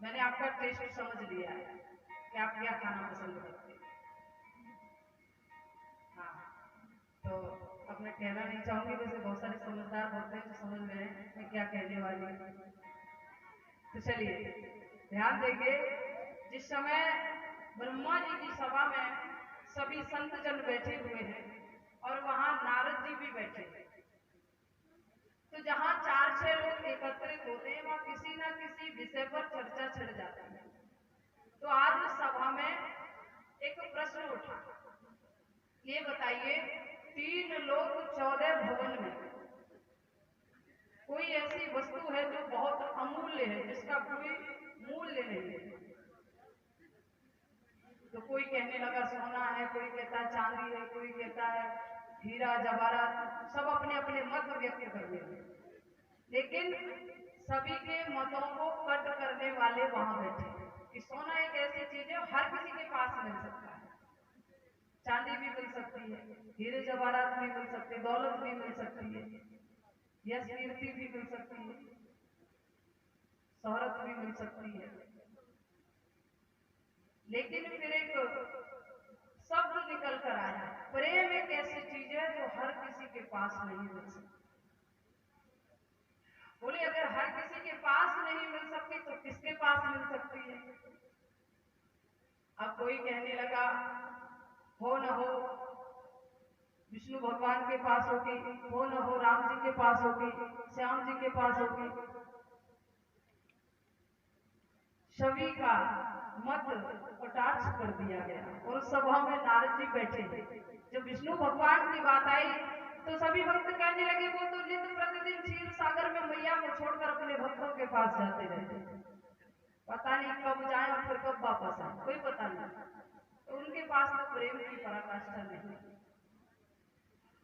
मैंने आपका टेस्ट समझ लिया है कि आप क्या खाना पसंद करते हैं। हाँ, तो अब मैं कहना नहीं चाहूंगी, वैसे बहुत सारे समझदार होते हैं जो समझ गए मैं क्या कहने वाली हूँ। तो चलिए ध्यान देंगे, जिस समय ब्रह्मा जी की सभा में सभी संत जन बैठे हुए हैं और वहां नारद जी भी बैठे हैं, तो जहां 4-6 लोग एकत्रित होते हैं वहां किसी न किसी विषय पर चर्चा छिड़ जाती है। तो आज सभा में एक प्रश्न उठा, ये बताइए 3 लोक 14 भवन में कोई ऐसी वस्तु है जो बहुत अमूल्य है, जिसका कोई मूल्य नहीं है? तो कोई कहने लगा सोना है, कोई कहता है चांदी है, कोई कहता है हीरा जवाहरात, सब अपने अपने मत व्यक्त कर रहे हैं। लेकिन सभी के मतों को कट करने वाले वहां बैठे कि सोना एक ऐसी चीज है हर किसी के पास मिल सकता है, चांदी भी मिल सकती है, हीरे जवाहरात भी मिल सकते, दौलत भी मिल सकती है, यश कीर्ति भी मिल सकती है, शोहरत भी मिल सकती है। लेकिन फिर एक शब्द निकल कर आया, प्रेम एक ऐसी चीज है जो हर किसी के पास नहीं मिल सकती। बोले अगर हर किसी के पास नहीं मिल सकती तो किसके पास मिल सकती है? अब कोई कहने लगा हो न हो विष्णु भगवान के पास होगी, हो न हो राम जी के पास होगी, श्याम जी के पास होगी। सभी का मत कटाक्ष कर दिया गया और सभा में नारद जी बैठे। जब विष्णु भगवान की बात आई तो सभी भक्त कहने लगे वो तो नित्य प्रतिदिन क्षीर सागर में मैया को छोड़कर अपने भक्तों के पास जाते रहते, पता नहीं कब जाए और फिर कब वापस आए, कोई पता नहीं। तो उनके पास तो प्रेम की पराकाष्ठा नहीं।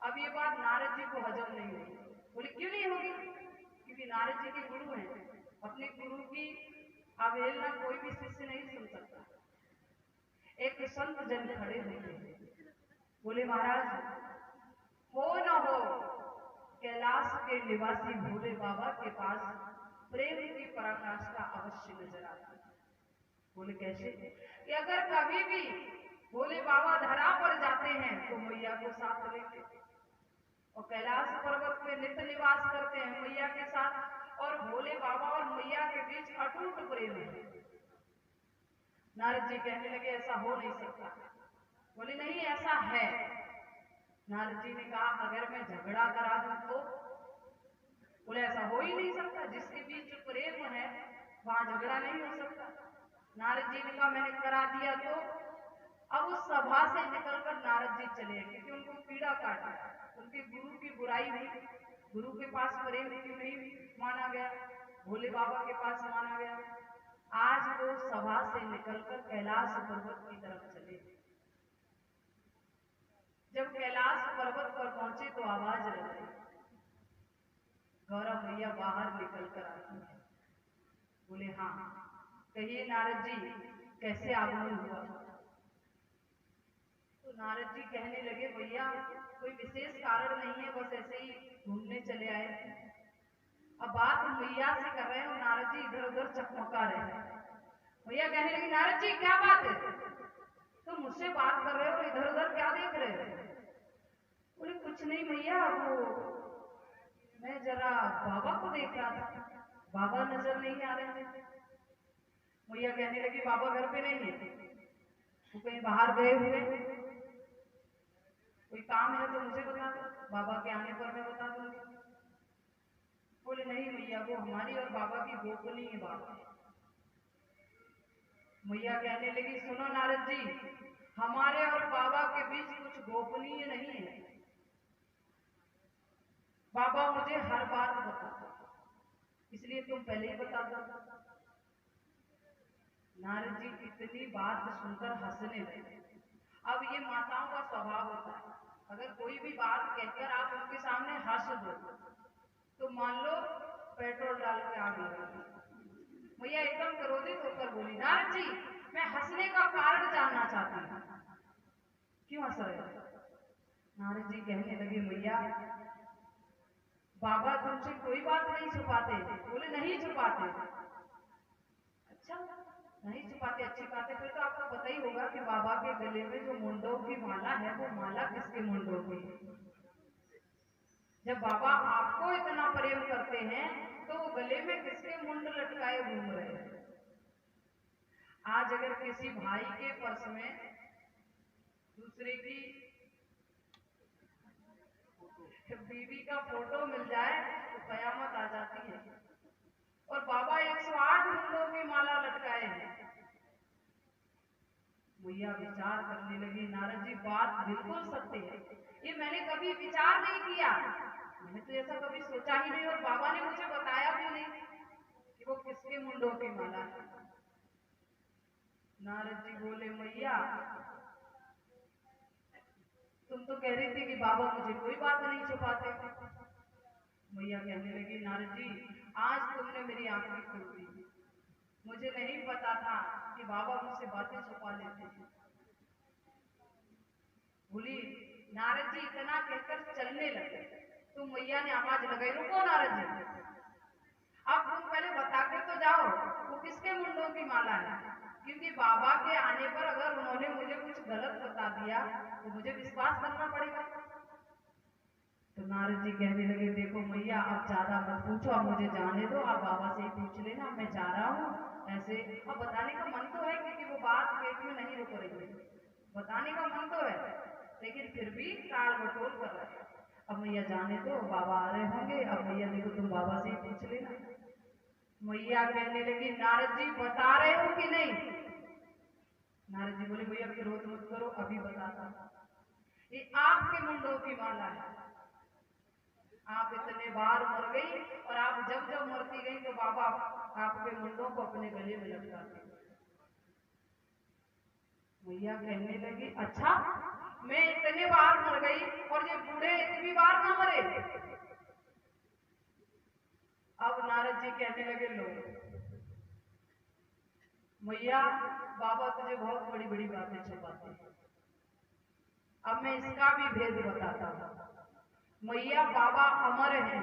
अब ये बात नारद जी को हजम नहीं हुई। बोले क्यों नहीं होगी? क्योंकि नारद जी के गुरु हैं, अपने गुरु की अवहेलना कोई भी शिष्य नहीं सुन सकता। एक संत जन खड़े हुए बोले महाराज हो न हो कैलाश के निवासी भोले बाबा के पास प्रेम की पराकाष्ठा अवश्य नजर आती है। बोले कैसे? कि अगर कभी भी भोले बाबा धरा पर जाते हैं तो मैया को साथ लेते और कैलाश पर्वत पे नित्य निवास करते हैं मैया के साथ, और भोले बाबा और मैया के बीच अटूट प्रेम है। नारद जी कहने लगे ऐसा हो नहीं सकता। बोले नहीं ऐसा है। नारद जी ने कहा अगर मैं झगड़ा करा दूं तो? बोले ऐसा हो ही नहीं सकता, जिसके बीच प्रेम है वहां झगड़ा नहीं हो सकता। नारद जी ने कहा मैंने करा दिया तो? अब उस सभा से निकलकर नारद जी चले क्योंकि उनको पीड़ा काटा, उनके गुरु की बुराई हुई, गुरु के पास प्रेम क्यों नहीं माना गया, भोले बाबा के पास माना गया। आज वो सभा से निकलकर कैलाश पर्वत की तरफ चले। जब कैलाश पर्वत पर पहुंचे तो आवाज लगी, गौरा मैया बाहर निकल कर आती है। बोले हाँ कहिए नारद जी कैसे आगमन हुआ? तो नारद जी कहने लगे भैया कोई विशेष कारण नहीं है, बस ऐसे ही घूमने चले आए। अब बात मैया से कर रहे हो, नारद जी इधर उधर चकमका रहे हैं। मैया कहने लगी नारद जी क्या बात है, तुम मुझसे बात कर रहे हो इधर उधर क्या देख रहे हो? बोले कुछ नहीं मैया, वो मैं जरा बाबा को देख रहा था, बाबा नजर नहीं आ रहे थे। मैया कहने लगी बाबा घर पे नहीं है, वो कहीं बाहर गए हुए, कोई काम है तो मुझे बता दो, बाबा के आने पर मैं बता दूंगी। बोले नहीं मैया वो हमारी और बाबा की गोपनीय बात है। मैया कहने लगी सुनो नारद जी, हमारे और बाबा के बीच कुछ गोपनीय नहीं है, बाबा मुझे हर बात बताते इसलिए तुम पहले ही बता दो। नारद जी इतनी बात सुनकर हंसने लगे। अब ये माताओं का स्वभाव होता है, अगर कोई भी बात कहकर आप उनके सामने हंस दो तो मान लो पेट्रोल डाल के आग लगा दी। मैया एकदम क्रोधित होकर बोली नारद जी मैं हंसने का कारण जानना चाहती हूँ, क्यों हंस रहे? नारद जी कहने लगे मैया बाबा तुमसे कोई बात नहीं छुपाते। बोले नहीं छुपाते। अच्छा नहीं छुपाते, अच्छी बात है। फिर तो आपको पता ही होगा कि बाबा के गले में जो मुंडों की माला है वो माला किसके मुंडों की है। जब बाबा आपको इतना प्रेम करते हैं तो वो गले में किसके मुंड लटकाए घूम रहे हैं। आज अगर किसी भाई के पर्स में दूसरे की बीवी का फोटो मिल जाए तो कयामत आ जाती है। और बाबा 108 मुंडों की माला लटकाए हैं। मैया विचार करने लगी, नारद जी बात बिल्कुल सत्य है, ये मैंने कभी विचार नहीं किया, मैंने तो ऐसा कभी सोचा ही नहीं, और बाबा ने मुझे बताया भी नहीं कि वो किसके मुंडों की माला है। नारद जी बोले, मैया तुम तो कह रही थी कि बाबा मुझे कोई बात नहीं छुपाते। मैया कहने लगी, नारद जी आज तुमने मेरी आंखें खोल दी, मुझे नहीं पता था कि बाबा मुझसे बातें छुपा लेते हैं। बोली, नारद जी इतना कहकर चलने लगे तो मैया ने आवाज लगाई, रुको नारद जी, अब तुम पहले बता के तो जाओ वो किसके मुंडों की माला है, क्योंकि बाबा के आने पर अगर उन्होंने मुझे कुछ गलत बता दिया तो मुझे विश्वास करना पड़ेगा। तो नारद जी कहने लगे, देखो मैया अब ज्यादा मत पूछो, अब मुझे जाने दो, आप बाबा से ही पूछ लेना, मैं जा रहा हूँ। ऐसे अब बताने का मन तो है क्योंकि वो बात पेट में नहीं रुक रही है, बताने का मन तो है, लेकिन फिर भी टाल बटोल कर रहे हैं। अब मैया जाने दो, बाबा आ रहे होंगे, अब मैया देखो तुम बाबा से ही पूछ लेना। मैया कहने लगी, नारद जी बता रहे हो कि नहीं। नारद जी बोले, भैया विरोध मत करो, अभी बताता हूं। ये आपके मुंडों की माला है, आप इतने बार मर गई और आप जब जब मरती गई तो बाबा आपके मुंडों को अपने गले में लटकाते। मैया कहने लगी, अच्छा मैं इतने बार मर गई और ये बूढ़े इतनी बार ना मरे। अब नारद जी कहने लगे, लो मैया बाबा तुझे बहुत बड़ी बड़ी बातें छुपाते हैं, अब मैं इसका भी भेद बताता हूँ। मैया बाबा अमर हैं,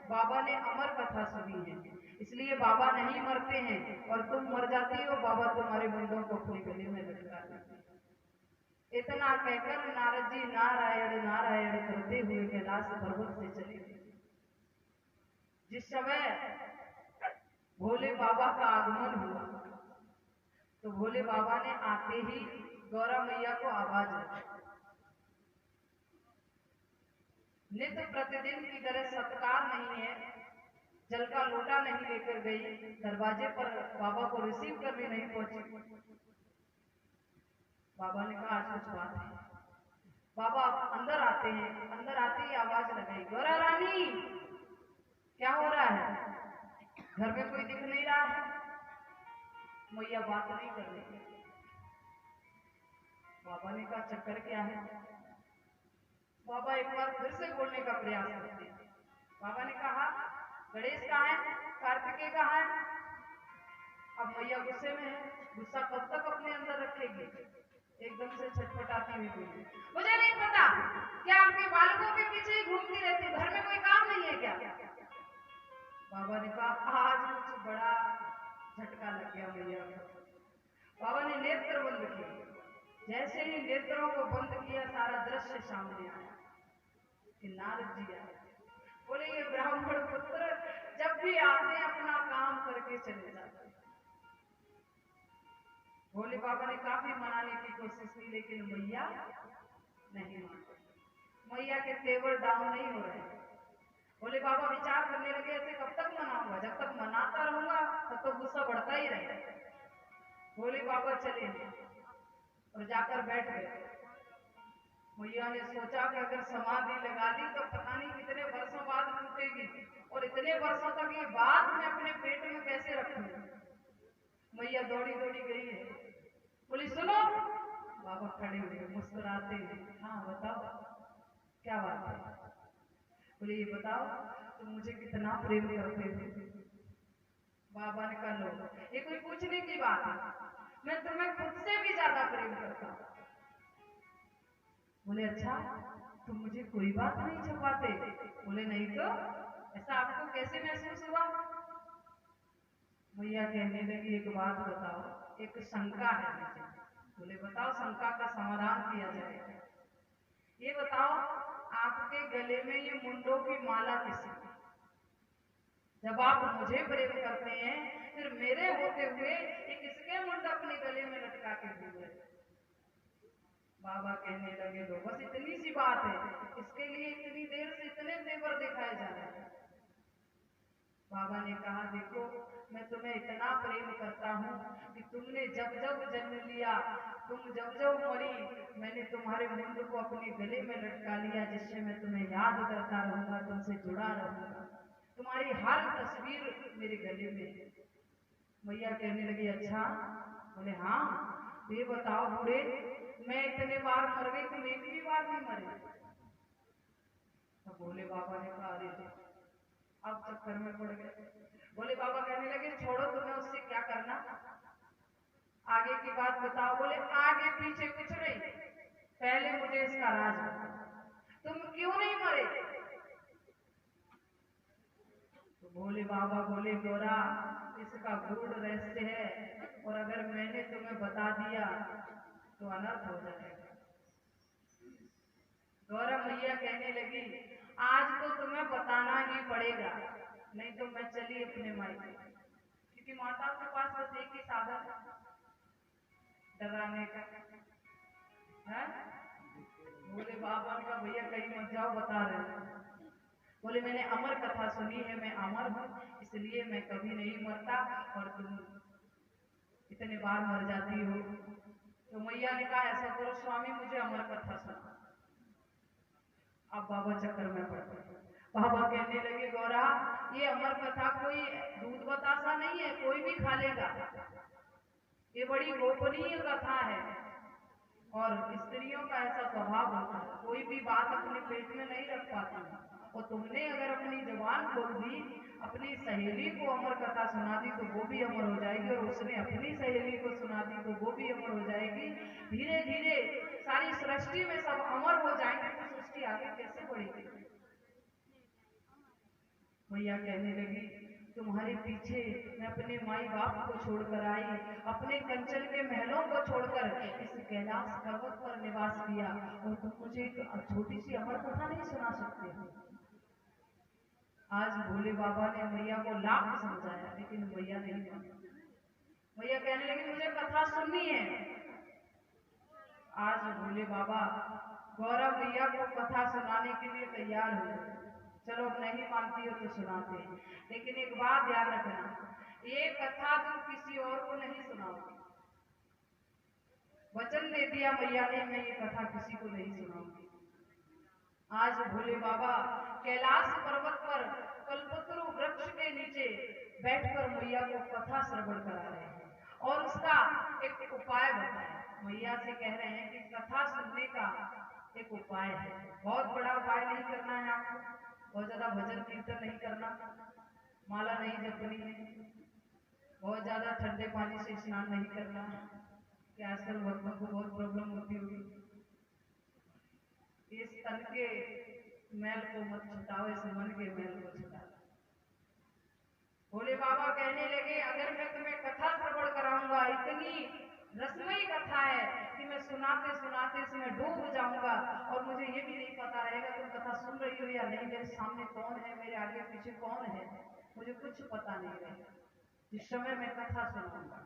बाबा ने अमर कथा सुनी है, इसलिए बाबा नहीं मरते हैं, और तुम मर जाती हो बाबा तुम्हारे मुंडों को अपने गले में लटका देते। इतना कहकर नारद जी नारायण नारायण करते हुए कैलाश पर्वत से चले गए। जिस समय भोले बाबा का आगमन हुआ तो भोले बाबा ने आते ही गौरा मैया को आवाज दी। नित्य प्रतिदिन की तरह सत्कार नहीं है, जल का लोटा नहीं लेकर गई, दरवाजे पर बाबा को रिसीव करने नहीं पहुंची। बाबा ने कहा आज कुछ बात है। बाबा अंदर आते हैं, अंदर आते ही आवाज लगाई, गौरा रानी क्या हो रहा है, घर में कोई दिख नहीं रहा है। मैया बात नहीं कर रही। बाबा ने कहा चक्कर क्या है। बाबा एक बार फिर से बोलने का प्रयास करते हैं। बाबा ने कहा गणेश कहाँ है, कार्तिकेय कहाँ है। अब मैया गुस्से में है, गुस्सा कब तक अपने अंदर रखेगी। एकदम से छटपटाती हुई बोली, मुझे नहीं पता, क्या आपके बालकों के पीछे ही घूमती रहती, घर में कोई काम नहीं है क्या। बाबा ने कहा आज कुछ बड़ा झटका लग गया मैया को। बाबा ने नेत्र बंद किए, जैसे ही नेत्रों को बंद किया सारा दृश्य सामने आया कि नारद जी आए। बोले ये ब्राह्मण पुत्र जब भी आते अपना काम करके चले जाते। भोले बाबा ने काफी मनाने की कोशिश की लेकिन मैया नहीं मानी। मैया के तेवर डाउन नहीं हो रहे। भोले बाबा विचार करने लगे, ऐसे कब तक मनाऊंगा, जब तक मनाता रहूंगा तब तो गुस्सा बढ़ता ही रहेगा। भोले बाबा चले और जाकर बैठ गए। मैया ने सोचा कि अगर समाधि लगा दी तो पता नहीं कितने वर्षों बाद टूटेगी, और इतने वर्षों तक ये बात मैं अपने पेट में कैसे रखूंगी। मैया दौड़ी दौड़ी गई है, बोली सुनो। बाबा खड़े हुए मुस्कुराते हैं, हाँ बताओ क्या बात है। बोले ये बताओ तुम मुझे कितना प्रेम करते हो। बाबा ने कहा लो ये कोई पूछने की बात है, मैं तुम्हें खुद से भी ज्यादा प्रेम करता हूँ। बोले अच्छा तुम मुझे कोई बात नहीं छुपाते। बोले नहीं तो ऐसा आपको कैसे महसूस हुआ। मैया कहने लगी एक बात बताओ, एक शंका है मुझे। बोले बताओ शंका का समाधान किया जाएगा। ये बताओ आपके गले में ये मुंडों की माला किसकी? जब आप मुझे प्रेम करते हैं फिर मेरे होते हुए ये किसके मुंड अपने गले में लटका के घूमे? बाबा कहने लगे लो बस इतनी सी बात है, इसके लिए इतनी देर से इतने तेवर दिखाए जा रहे हैं। बाबा ने कहा देखो मैं तुम्हें इतना प्रेम करता हूँ कि तुमने जब जब जन्म लिया, तुम जब जब मरी, मैंने तुम्हारे मुंड को अपने गले में लटका लिया, जिससे मैं तुम्हें याद करता रहूंगा, तुमसे जुड़ा रहूंगा, तुम्हारी हर तस्वीर मेरे गले में है। मैया कहने लगी अच्छा? बोले हाँ। ये बताओ बूढ़े, मैं इतने बार मर गई तुम एक भी बार नहीं मरे? तो बोले बाबा ने कहा अरे अब चक्कर में पड़ गए। बोले बाबा कहने लगे छोड़ो, तुम्हें उससे क्या करना, आगे की बात बताओ। बोले आगे पीछे कुछ नहीं, पहले मुझे इसका राज बताओ, तुम क्यों नहीं मरे? तो बोले बाबा बोले गौरा इसका गूढ़ रहस्य है, और अगर मैंने तुम्हें बता दिया तो अनर्थ हो जाएगा। गौरा मैया कहने लगी आज तो तुम्हें बताना ही पड़ेगा, नहीं तो मैं चली अपने मायके, क्योंकि माता के पास बस एक ही साधन डराने का है। बोले बाबा का भैया कहीं मत जाओ, बता रहे। बोले मैंने अमर कथा सुनी है, मैं अमर हूँ इसलिए मैं कभी नहीं मरता, और तुम इतने बार मर जाती हो। तो मैया ने कहा ऐसा करो स्वामी मुझे अमर कथा सुना। अब बाबा चक्कर में पड़ गए। बाबा कहने लगे गौरा ये अमर कथा कोई दूध बतासा नहीं है, कोई भी खा लेगा, ये बड़ी गोपनीय कथा है, और स्त्रियों का ऐसा स्वभाव होता है, कोई भी बात अपने पेट में नहीं रख पाती, और तुमने अगर अपनी जुबान खोल दी, अपनी सहेली को अमर कथा सुना दी तो वो भी अमर हो जाएगी, और उसने अपनी सहेली को सुना दी तो वो भी अमर हो जाएगी। धीरे धीरे सारी सृष्टि में सब अमर हो जाएंगे, तो सृष्टि आगे कैसे बढ़ेगी? मैया कहने लगी तुम्हारे पीछे मैं अपने माई बाप को छोड़कर आई, अपने कंचन के महलों को छोड़कर इस कैलाश पर्वत पर निवास किया, और तुम मुझे एक छोटी सी अमर कथा नहीं सुना सकते हो? आज भोले बाबा ने मैया को लाख समझाया लेकिन मैया नहीं मानी। मैया कहने लगी मुझे कथा सुननी है। आज भोले बाबा गौरा मैया को कथा सुनाने के लिए तैयार हो गए। चलो अब नहीं मानती हो तो सुनाते हैं, लेकिन एक बात ध्यान रखना, ये कथा तुम किसी और को नहीं सुनाओगे। वचन दे दिया मैया ने मैं ये कथा किसी को नहीं सुनाऊंगी। आज भोले बाबा कैलाश पर्वत पर कल्पतरु वृक्ष के नीचे बैठकर मैया को कथा श्रवण करा रहे हैं, और उसका एक उपाय बताया। मैया से कह रहे हैं कि कथा सुनने का एक उपाय है, बहुत बड़ा उपाय नहीं करना है आपको, बहुत ज्यादा भजन कीर्तन नहीं करना, माला नहीं जपनी है, बहुत ज्यादा ठंडे पानी से स्नान नहीं करना, कि आजकल भक्तों को बहुत प्रॉब्लम होती होगी। इस तन के मैल को मत छुटाओ, इस मन के मैल को छुटाओ। भोले बाबा कहने लगे अगर मैं तुम्हें कथा श्रवण कराऊंगा, इतनी रसमयी कथा है कि मैं सुनाते सुनाते इसमें डूब जाऊंगा, और मुझे ये भी नहीं पता रहेगा तुम कथा सुन रही हो या नहीं, मेरे सामने कौन है, मेरे आगे पीछे कौन है, मुझे कुछ पता नहीं रहेगा जिस समय मैं कथा सुनाऊंगा।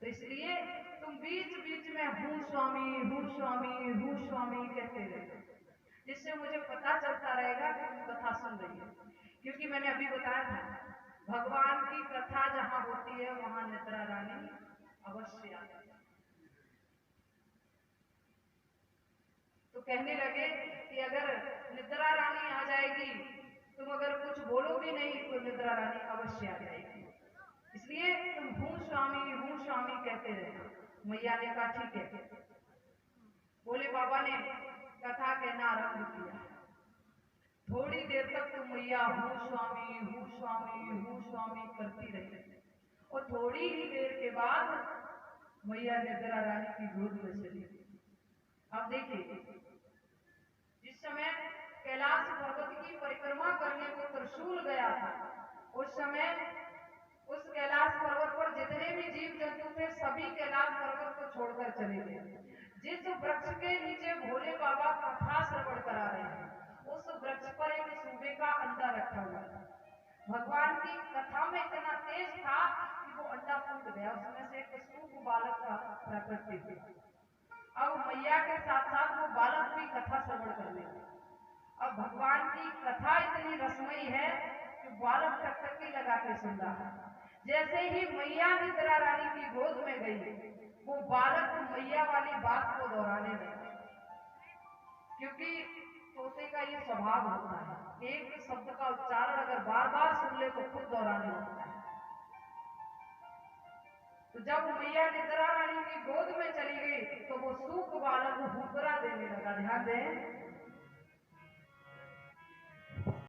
तो इसलिए तुम बीच बीच में हूँ स्वामी हूँ स्वामी हूँ स्वामी कहते रहे, जिससे मुझे पता चलता रहेगा कि तुम कथा सुन रही हो। क्योंकि मैंने अभी बताया था भगवान की कथा जहां होती है वहां निद्रा रानी अवश्य आती है। तो कहने लगे कि अगर निद्रा रानी आ जाएगी, तुम अगर कुछ बोलो भी नहीं तो निद्रा रानी अवश्य आ जाएगी, इसलिए तुम हूँ स्वामी कहते रहना। मैया ने कहा ठीक है। भोले बाबा ने कथा कहना आरंभ किया। थोड़ी देर तक तो मैया हूँ स्वामी करती रही, और थोड़ी ही देर के बाद मैया निद्रा रानी की गोद में चली गई। अब देखिए जिस समय कैलाश पर्वत की परिक्रमा करने को त्रिशूल गया था, उस समय उस कैलाश पर्वत पर जितने भी जीव जंतु थे सभी कैलाश छोड़कर चले गए। जिस वृक्ष के नीचे भोले बाबा कथा श्रवण करा रहे हैं, उस वृक्ष पर एक सूबे का अंडा रखा हुआ था। भगवान की कथा में इतना तेज था कि वो अंडा फूट गया, उसमें से एक सूप बालक का प्रकट हुआ। अब मैया के साथ साथ वो बालक भी कथा श्रवण करने लगा। अब भगवान की कथा इतनी रसमयी है कि बालक टकटकी लगा के सुन रहा है। जैसे ही मैया निद्रा रानी की गोद में गई, वो बालक मैया वाली बात को दोहराने लगा, क्योंकि तोते का ये स्वभाव होता है, एक शब्द का उच्चारण अगर बार बार सुन ले तो खुद दोहराने लगता है। तो जब मैया निद्रा रानी की गोद में चली गई तो वो सूख बालक हुकरा देने लगा। ध्यान दें,